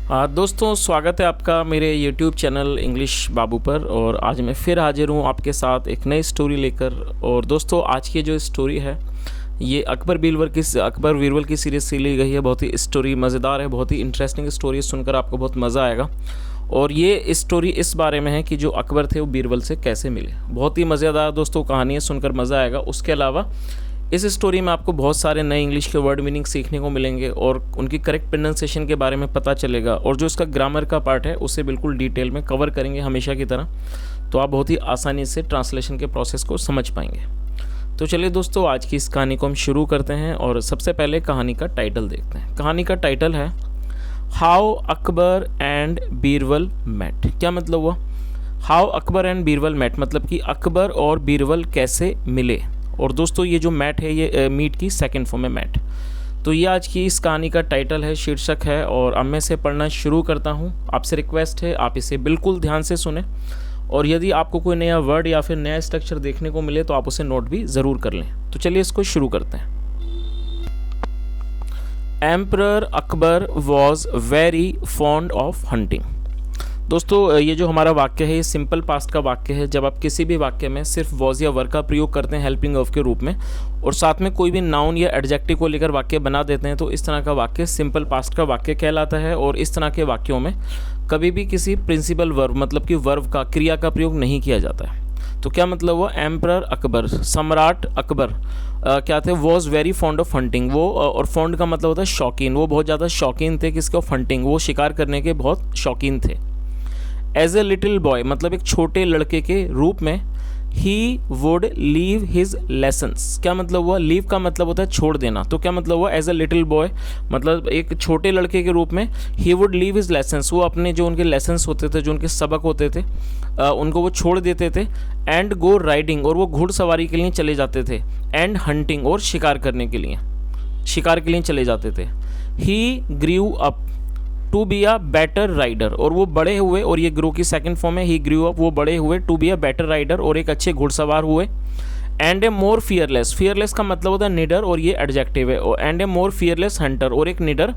दोस्तों स्वागत है आपका मेरे YouTube चैनल इंग्लिश बाबू पर। और आज मैं फिर हाजिर हूँ आपके साथ एक नई स्टोरी लेकर। और दोस्तों आज की जो स्टोरी है ये अकबर बीरबल की सीरीज़ से ली गई है। बहुत ही स्टोरी मज़ेदार है, बहुत ही इंटरेस्टिंग स्टोरी, सुनकर आपको बहुत मज़ा आएगा। और ये स्टोरी इस बारे में है कि जो अकबर थे वो बीरबल से कैसे मिले। बहुत ही मज़ेदार दोस्तों कहानी है, सुनकर मज़ा आएगा। उसके अलावा इस स्टोरी में आपको बहुत सारे नए इंग्लिश के वर्ड मीनिंग सीखने को मिलेंगे और उनकी करेक्ट प्रोनाउंसिएशन के बारे में पता चलेगा। और जो इसका ग्रामर का पार्ट है उसे बिल्कुल डिटेल में कवर करेंगे हमेशा की तरह, तो आप बहुत ही आसानी से ट्रांसलेशन के प्रोसेस को समझ पाएंगे। तो चलिए दोस्तों आज की इस कहानी को हम शुरू करते हैं और सबसे पहले कहानी का टाइटल देखते हैं। कहानी का टाइटल है how Akbar and Birbal met. क्या मतलब हुआ? How Akbar and Birbal met मतलब कि अकबर और बीरबल कैसे मिले। और दोस्तों ये जो मैट है ये मीट की सेकंड फॉर्म है मैट। तो ये आज की इस कहानी का टाइटल है, शीर्षक है। और अब मैं इसे पढ़ना शुरू करता हूँ। आपसे रिक्वेस्ट है आप इसे बिल्कुल ध्यान से सुने और यदि आपको कोई नया वर्ड या फिर नया स्ट्रक्चर देखने को मिले तो आप उसे नोट भी ज़रूर कर लें। तो चलिए इसको शुरू करते हैं। Emperor Akbar was very fond of hunting. दोस्तों ये जो हमारा वाक्य है ये सिंपल पास्ट का वाक्य है। जब आप किसी भी वाक्य में सिर्फ वॉज या वर का प्रयोग करते हैं हेल्पिंग ऑफ के रूप में और साथ में कोई भी नाउन या एडजेक्टिव को लेकर वाक्य बना देते हैं तो इस तरह का वाक्य सिंपल पास्ट का वाक्य कहलाता है। और इस तरह के वाक्यों में कभी भी किसी प्रिंसिपल वर्ब मतलब कि वर्ब का, क्रिया का प्रयोग नहीं किया जाता है। तो क्या मतलब हुआ? एम्परर अकबर, सम्राट अकबर क्या थे? Was very fond of hunting. वो और फॉन्ड का मतलब होता है शौकीन। वो बहुत ज़्यादा शौकीन थे किसके? Of hunting. वो शिकार करने के बहुत शौकीन थे। एज ए लिटिल बॉय मतलब एक छोटे लड़के के रूप में he would leave his lessons. क्या मतलब हुआ? लीव का मतलब होता है छोड़ देना। तो क्या मतलब हुआ? एज ए लिटिल बॉय मतलब एक छोटे लड़के के रूप में he would leave his lessons. वो अपने जो उनके लेसन्स होते थे, जो उनके सबक होते थे उनको वो छोड़ देते थे। एंड गो राइडिंग और वो घुड़सवारी के लिए चले जाते थे। एंड हंटिंग और शिकार के लिए चले जाते थे। He grew up to be a better rider और वो बड़े हुए, और ये ग्रो की सेकंड फॉर्म है। ही ग्रीव अप, वो बड़े हुए, to be a better rider और एक अच्छे घुड़सवार हुए। And a more fearless, fearless का मतलब होता है निडर और ये एडजेक्टिव है। And a more fearless hunter और एक निडर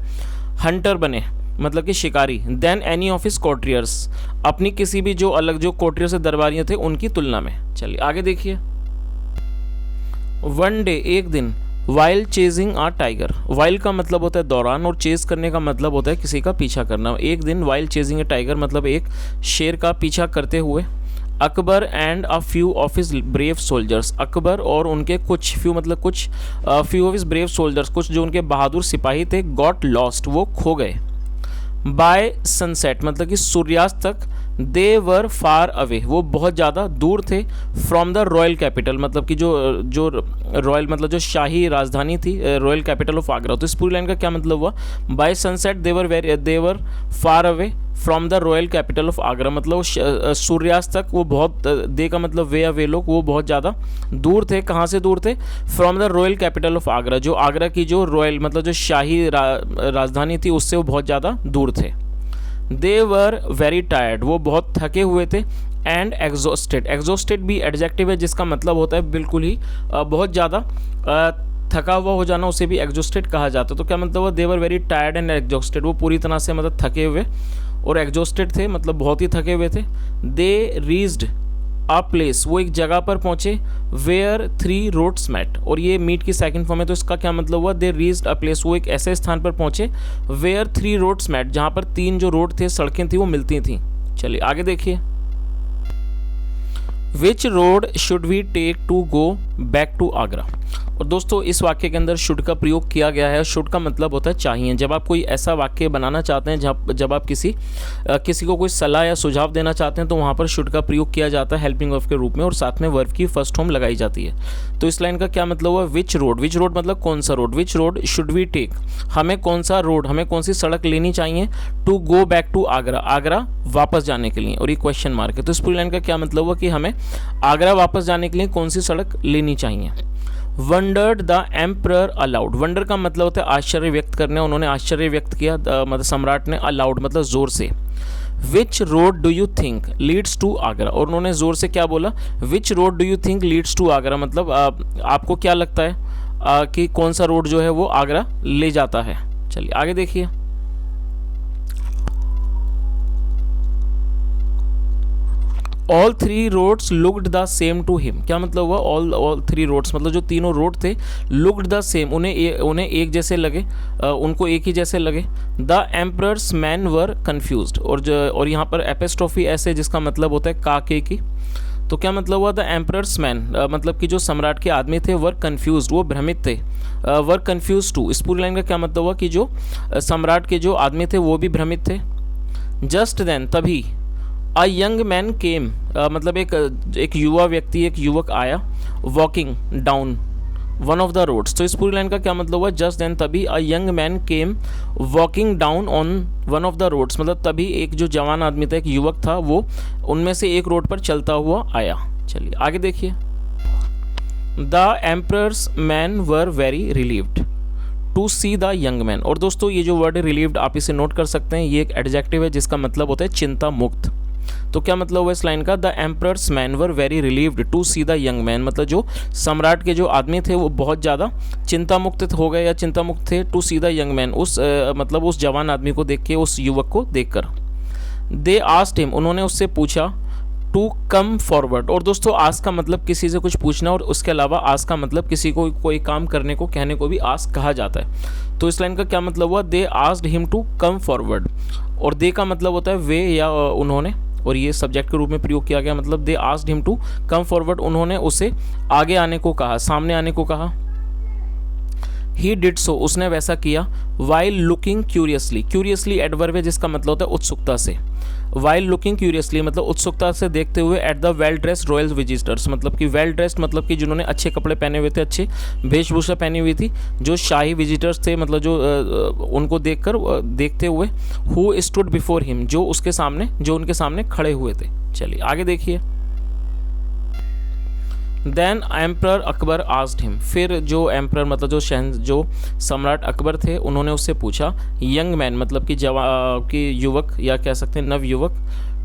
हंटर बने मतलब कि शिकारी। Then any of his courtiers, अपनी किसी भी जो अलग जो कोर्टियर से दरबारियों थे उनकी तुलना में। चलिए आगे देखिए। वन डे, एक दिन, वाइल चेजिंग आ टाइगर। वाइल का मतलब होता है दौरान और चेज करने का मतलब होता है किसी का पीछा करना। एक दिन वाइल चेजिंग ए टाइगर मतलब एक शेर का पीछा करते हुए। Akbar and a few of his brave soldiers, Akbar और उनके कुछ, फ्यू मतलब कुछ, few of his brave soldiers कुछ जो उनके बहादुर सिपाही थे। गॉट लॉस्ट, वो खो गए। बाय सनसेट मतलब कि सूर्यास्त तक। दे वर फार अवे, वो बहुत ज़्यादा दूर थे। फ्रॉम द रॉयल कैपिटल मतलब कि जो रॉयल मतलब जो शाही राजधानी थी, रॉयल कैपिटल ऑफ आगरा। तो इस पूरी लाइन का क्या मतलब हुआ? By sunset they were far away from the royal capital of Agra मतलब सूर्यास्त तक वो बहुत, दे का मतलब वे लोग, वो बहुत ज़्यादा दूर थे। कहाँ से दूर थे? From the royal capital of Agra, जो आगरा की जो रॉयल मतलब जो शाही राजधानी थी उससे वो बहुत ज़्यादा दूर थे। दे वर वेरी टायर्ड, वो बहुत थके हुए थे। एंड एग्जॉस्टेड, एग्जॉस्टेड भी एडजेक्टिव है जिसका मतलब होता है बिल्कुल ही बहुत ज़्यादा थका हुआ हो जाना, उसे भी एग्जॉस्टेड कहा जाता है। तो क्या मतलब हुआ? They were very tired and exhausted, वो पूरी तरह से मतलब थके हुए और एग्जॉस्टेड थे मतलब बहुत ही थके हुए थे। दे रीच्ड अ प्लेस, वो एक जगह पर पहुंचे। वेयर 3 रोड्स मेट, और ये मीट की सेकंड फॉर्म है तो इसका क्या मतलब हुआ? दे रीच्ड अ प्लेस, वो एक ऐसे स्थान पर पहुंचे। वेयर 3 रोड्स मेट, जहां पर 3 जो रोड थे, सड़कें थी, वो मिलती थी। चलिए आगे देखिए। Which road should we take to go back to Agra. और दोस्तों इस वाक्य के अंदर शुड का प्रयोग किया गया है। शुड का मतलब होता है चाहिए। जब आप कोई ऐसा वाक्य बनाना चाहते हैं जब आप किसी को कोई सलाह या सुझाव देना चाहते हैं तो वहाँ पर शुड का प्रयोग किया जाता है हेल्पिंग ऑफ के रूप में और साथ में वर्ब की फर्स्ट फॉर्म लगाई जाती है। तो इस लाइन का क्या मतलब हुआ? विच रोड, विच रोड मतलब कौन सा road. Which road should we take, हमें कौन सा रोड, हमें कौन सी सड़क लेनी चाहिए। To go back to Agra, Agra वापस जाने के लिए, और ये क्वेश्चन मार्क है। तो इस पूरी लाइन का क्या मतलब हुआ कि हमें आगरा वापस जाने के लिए कौन सी सड़क लेनी चाहिए। Wondered the emperor aloud, wonder का मतलब होता है आश्चर्य व्यक्त करना, उन्होंने आश्चर्य व्यक्त किया मतलब सम्राट ने। अलाउड मतलब जोर से। Which road do you think leads to Agra, और उन्होंने जोर से क्या बोला? Which road do you think leads to Agra मतलब आपको क्या लगता है कि कौन सा रोड जो है वो आगरा ले जाता है। चलिए आगे देखिए। All three roads looked the same to him, क्या मतलब हुआ ऑल थ्री रोड्स, मतलब जो तीनों रोड थे लुक्ड द सेम, उन्हें एक जैसे लगे, उनको एक ही जैसे लगे। The emperor's man were confused, और यहाँ पर एपिस्ट्रोफी ऐसे जिसका मतलब होता है काके की, तो क्या मतलब हुआ द एम्परर्स मैन, मतलब कि जो सम्राट के आदमी थे वर कन्फ्यूज्ड, वो भ्रमित थे। वर कन्फ्यूज टू, इस पूरी लाइन का क्या मतलब हुआ कि जो सम्राट के जो आदमी थे वो भी भ्रमित थे। जस्ट देन, तभी अ यंग मैन केम, मतलब एक युवा व्यक्ति, एक युवक आया, walking down one of the roads, तो इस पूरी लाइन का क्या मतलब हुआ जस्ट देन, तभी a young man came walking down on one of the roads, मतलब तभी एक जो जवान आदमी था, एक युवक था, वो उनमें से एक रोड पर चलता हुआ आया। चलिए आगे देखिए। The emperor's man were very relieved to see the young man, और दोस्तों ये जो वर्ड है रिलीव्ड आप इसे नोट कर सकते हैं, ये एक एडजेक्टिव है जिसका मतलब होता है चिंता मुक्त। तो क्या मतलब हुआ इस लाइन का, the emperor's man were very relieved to see the young man, मतलब जो सम्राट के जो आदमी थे वो बहुत ज़्यादा चिंता मुक्त हो गए या चिंता मुक्त थे, to see the young man, मतलब उस जवान आदमी को देख के, उस युवक को देखकर। दे आस्क्ड हिम, उन्होंने उससे पूछा, टू कम फॉरवर्ड, और दोस्तों आस्क का मतलब किसी से कुछ पूछना, और उसके अलावा आस्क का मतलब किसी को कोई काम करने को, कहने को भी आस्क कहा जाता है। तो इस लाइन का क्या मतलब हुआ, they asked him to come forward, और दे का मतलब होता है वे या उन्होंने, और ये सब्जेक्ट के रूप में प्रयोग किया गया, मतलब they asked him to come forward, उन्होंने उसे आगे आने को कहा, सामने आने को कहा। ही डिड सो, उसने वैसा किया। While looking curiously, curiously adverb है जिसका मतलब होता है उत्सुकता से। वाइल लुकिंग क्यूरियसली मतलब उत्सुकता से देखते हुए, at the well dressed royal visitors, मतलब कि वेल ड्रेस्ड मतलब कि जिन्होंने अच्छे कपड़े पहने हुए थे, अच्छे वेशभूषा पहनी हुई थी, जो शाही विजिटर्स थे, मतलब जो उनको देखते हुए, हु स्टूड बिफोर हिम, जो उनके सामने खड़े हुए थे। चलिए आगे देखिए। Then emperor Akbar asked him, फिर जो एम्परर मतलब जो सम्राट अकबर थे, उन्होंने उससे पूछा, यंग मैन मतलब कि युवक या कह सकते हैं नव युवक,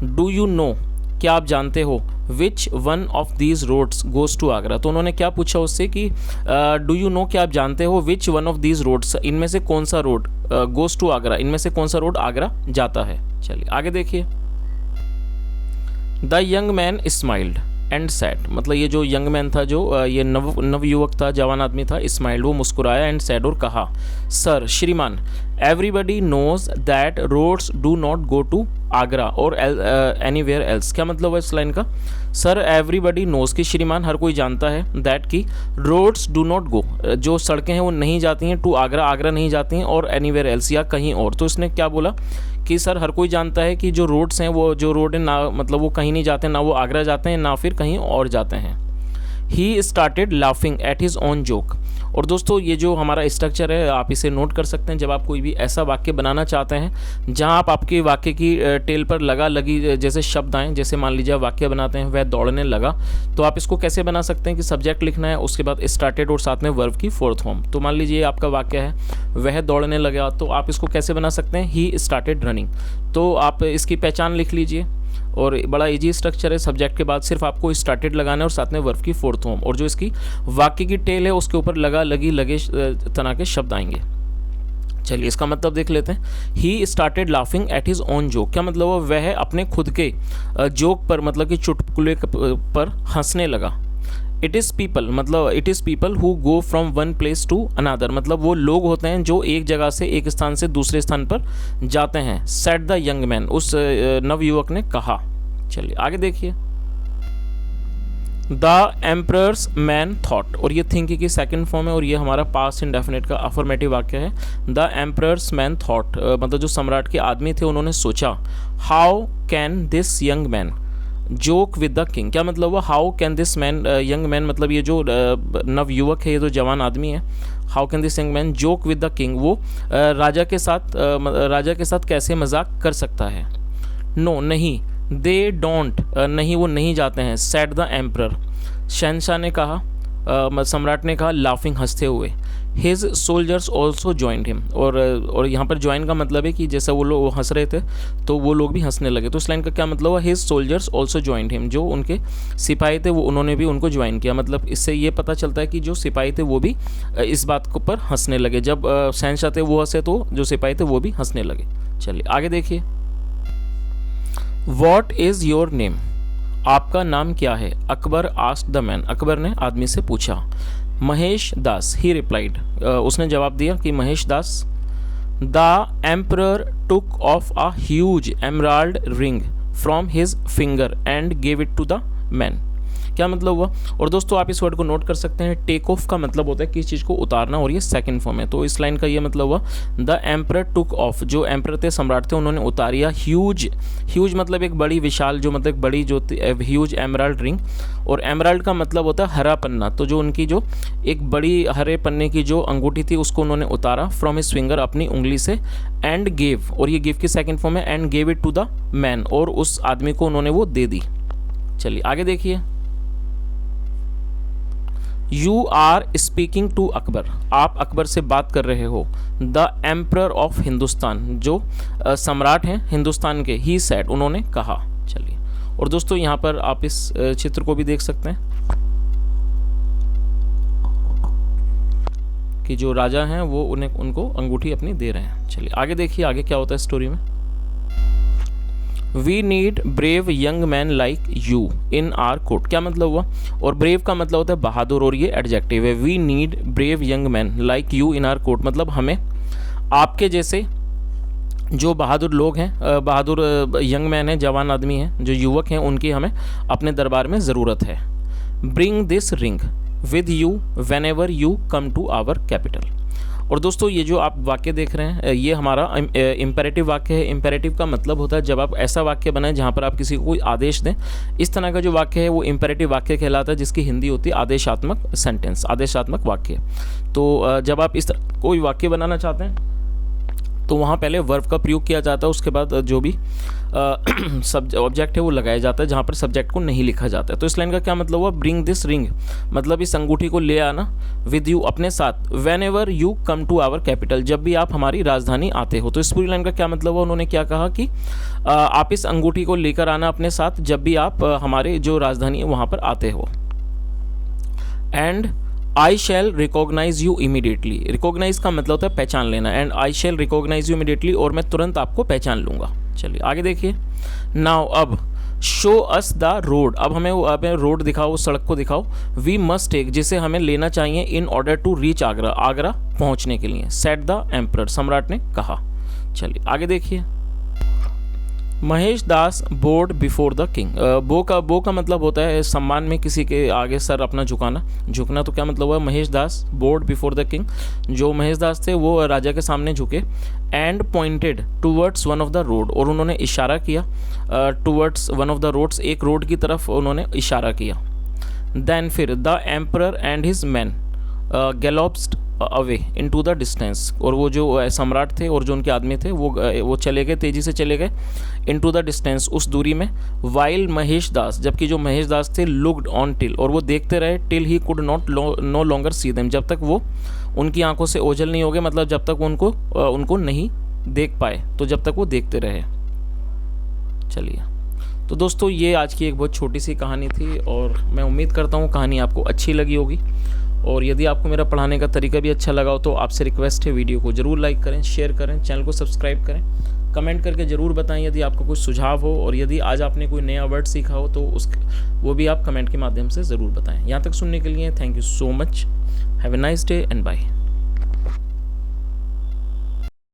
डू यू नो, क्या आप जानते हो, which one of these roads goes to Agra, तो उन्होंने क्या पूछा उससे कि डू यू नो, क्या आप जानते हो, which one of these roads, इनमें से कौन सा रोड, गोज टू आगरा, इनमें से कौन सा रोड आगरा जाता है। चलिए आगे देखिए। The young man smiled and sad, मतलब ये जो यंग मैन था, जो ये नव युवक था, जवान आदमी था, स्माइल्ड वो मुस्कुराया, एंड सैड और कहा, सर श्रीमान, everybody knows that roads do not go to Agra और एनीवेयर एल्स, क्या मतलब है इस लाइन का, सर एवरीबडी नोज कि श्रीमान हर कोई जानता है, दैट की रोड्स डू नॉट गो, जो सड़कें हैं वो नहीं जाती हैं, टू आगरा, आगरा नहीं जाती हैं, और एनीवेयर एल्स या कहीं और। तो इसने क्या बोला कि सर हर कोई जानता है कि जो रोड्स हैं, वो जो रोड है ना, मतलब वो कहीं नहीं जाते, ना वो आगरा जाते हैं, ना फिर कहीं और जाते हैं। He started laughing at his own joke, और दोस्तों ये जो हमारा स्ट्रक्चर है आप इसे नोट कर सकते हैं, जब आप कोई भी ऐसा वाक्य बनाना चाहते हैं जहां आप आपके वाक्य की टेल पर लगा लगी जैसे शब्द आएँ, जैसे मान लीजिए वाक्य बनाते हैं वह दौड़ने लगा, तो आप इसको कैसे बना सकते हैं कि सब्जेक्ट लिखना है, उसके बाद स्टार्टेड और साथ में वर्ब की फोर्थ फॉर्म। तो मान लीजिए आपका वाक्य है वह दौड़ने लगा, तो आप इसको कैसे बना सकते हैं, ही स्टार्टेड रनिंग, तो आप इसकी पहचान लिख लीजिए, और बड़ा इजी स्ट्रक्चर है, सब्जेक्ट के बाद सिर्फ आपको स्टार्टेड लगाना है और साथ में वर्ब की फोर्थ फॉर्म, और जो इसकी वाक्य की टेल है उसके ऊपर लगा लगी लगे तरह के शब्द आएंगे। चलिए इसका मतलब देख लेते हैं। He started laughing at his own joke, क्या मतलब वह अपने खुद के जोक पर, मतलब कि चुटकुले पर हंसने लगा। इट इज़ पीपल, मतलब it is people who go from one place to another, मतलब वो लोग होते हैं जो एक जगह से एक स्थान से दूसरे स्थान पर जाते हैं। सेड द यंग मैन, उस नवयुवक ने कहा। चलिए आगे देखिए। द एम्परर्स मैन थॉट, और ये थिंक की सेकंड फॉर्म है, और ये हमारा पास्ट इंडेफिनिट का अफर्मेटिव वाक्य है। द एम्परर्स मैन थॉट, मतलब जो सम्राट के आदमी थे उन्होंने सोचा, how can this young man joke with the king, क्या मतलब हुआ, how can this man, young man मतलब ये जो नव युवक है, ये जो जवान आदमी है, how can this young man joke with the king, वो राजा के साथ कैसे मजाक कर सकता है। नो नहीं, दे डोंट, नहीं वो नहीं जाते हैं। सेड द एम्परर, शहनशाह ने कहा, सम्राट ने कहा, लाफिंग हंसते हुए। His soldiers also joined him, और यहाँ पर ज्वाइन का मतलब है कि जैसा वो लोग हंस रहे थे तो वो लोग भी हंसने लगे। तो इस लाइन का क्या मतलब हुआ, his soldiers also joined him, जो उनके सिपाही थे वो उन्होंने भी उनको ज्वाइन किया। मतलब इससे ये पता चलता है कि जो सिपाही थे वो भी इस बात को पर हंसने लगे, जब शहनशाह थे वो हंसे तो जो सिपाही थे वो भी हंसने लगे। चलिए आगे देखिए। वॉट इज़ योर नेम, आपका नाम क्या है? Akbar asked the man, Akbar ने आदमी से पूछा। महेश दास, ही रिप्लाइड, उसने जवाब दिया कि Mahesh Das. The emperor took off a huge emerald ring from his finger and gave it to the man. क्या मतलब हुआ? और दोस्तों आप इस वर्ड को नोट कर सकते हैं, टेक ऑफ का मतलब होता है किसी चीज़ को उतारना, और ये सेकंड फॉर्म है। तो इस लाइन का ये मतलब हुआ द एम्परर टुक ऑफ, जो एम्परर थे, सम्राट थे, उन्होंने उतारिया ह्यूज, ह्यूज मतलब एक बड़ी विशाल, जो मतलब बड़ी जो ह्यूज एमराल्ड रिंग, और एमराल्ड का मतलब होता है हरा पन्ना। तो जो उनकी जो एक बड़ी हरे पन्ने की जो अंगूठी थी उसको उन्होंने उतारा फ्रॉम हिज फिंगर, अपनी उंगली से, एंड गेव, और ये गिव की सेकंड फॉर्म है, and gave it to the man, और उस आदमी को उन्होंने वो दे दी। चलिए आगे देखिए। You are speaking to Akbar, आप अकबर से बात कर रहे हो। द एम्परर ऑफ हिंदुस्तान, जो सम्राट हैं हिंदुस्तान के, ही सेड, उन्होंने कहा। चलिए, और दोस्तों यहाँ पर आप इस चित्र को भी देख सकते हैं कि जो राजा हैं वो उनको अंगूठी अपनी दे रहे हैं। चलिए आगे देखिए, आगे क्या होता है स्टोरी में। We need brave young man like you in our court, क्या मतलब हुआ? और ब्रेव का मतलब होता है बहादुर, और ये एडजेक्टिव है। We need brave young man like you in our court, मतलब हमें आपके जैसे जो बहादुर लोग हैं, बहादुर यंग मैन हैं, जवान आदमी हैं, जो युवक हैं, उनकी हमें अपने दरबार में ज़रूरत है। Bring this ring with you whenever you come to our capital. और दोस्तों ये जो आप वाक्य देख रहे हैं, ये हमारा इम्पेरेटिव वाक्य है। इम्पेरेटिव का मतलब होता है जब आप ऐसा वाक्य बनाएं जहाँ पर आप किसी को कोई आदेश दें। इस तरह का जो वाक्य है वो इम्पेरेटिव वाक्य कहलाता है, जिसकी हिंदी होती है आदेशात्मक सेंटेंस, आदेशात्मक वाक्य। तो जब आप इस तरह कोई वाक्य बनाना चाहते हैं तो वहाँ पहले वर्ब का प्रयोग किया जाता है, उसके बाद जो भी ऑब्जेक्ट है वो लगाया जाता है जहाँ पर सब्जेक्ट को नहीं लिखा जाता है। तो इस लाइन का क्या मतलब हुआ? ब्रिंग दिस रिंग, मतलब इस अंगूठी को ले आना, विद यू, अपने साथ, whenever you come to our capital, जब भी आप हमारी राजधानी आते हो। तो इस पूरी लाइन का क्या मतलब हुआ? उन्होंने क्या कहा कि आप इस अंगूठी को लेकर आना अपने साथ जब भी आप हमारे जो राजधानी है वहाँ पर आते हो। And I shall recognise you immediately, recognise का मतलब होता है पहचान लेना, and I shall recognise you immediately, और मैं तुरंत आपको पहचान लूँगा। चलिए आगे देखिए। नाउ, अब, शो अस द रोड, अब हमें रोड दिखाओ, सड़क को दिखाओ। वी मस्ट टेक, जिसे हमें लेना चाहिए, in order to reach Agra, Agra पहुँचने के लिए, सेड द एम्परर, सम्राट ने कहा। चलिए आगे देखिए। Mahesh Das bowed before the king, बो का मतलब होता है सम्मान में किसी के आगे सर अपना झुकना। तो क्या मतलब हुआ? Mahesh Das bowed before the king, जो महेश दास थे वो राजा के सामने झुके। And pointed towards one of the road, और उन्होंने इशारा किया towards one of the roads, एक रोड की तरफ उन्होंने इशारा किया। देन फिर the emperor and his man galloped away into the distance, और वो जो सम्राट थे और जो उनके आदमी थे वो चले गए, तेज़ी से चले गए इनटू द डिस्टेंस, उस दूरी में। वाइल महेश दास, जबकि जो महेश दास थे, लुक्ड ऑन टिल, और वो देखते रहे, till he could not know longer see them, जब तक वो उनकी आंखों से ओझल नहीं हो गए, मतलब जब तक उनको नहीं देख पाए, तो जब तक वो देखते रहे। चलिए, तो दोस्तों ये आज की एक बहुत छोटी सी कहानी थी, और मैं उम्मीद करता हूँ कहानी आपको अच्छी लगी होगी। और यदि आपको मेरा पढ़ाने का तरीका भी अच्छा लगा हो तो आपसे रिक्वेस्ट है, वीडियो को ज़रूर लाइक करें, शेयर करें, चैनल को सब्सक्राइब करें, कमेंट करके ज़रूर बताएं यदि आपको कुछ सुझाव हो, और यदि आज आपने कोई नया वर्ड सीखा हो तो वो भी आप कमेंट के माध्यम से ज़रूर बताएं। यहाँ तक सुनने के लिए thank you so much. Have a nice day and bye.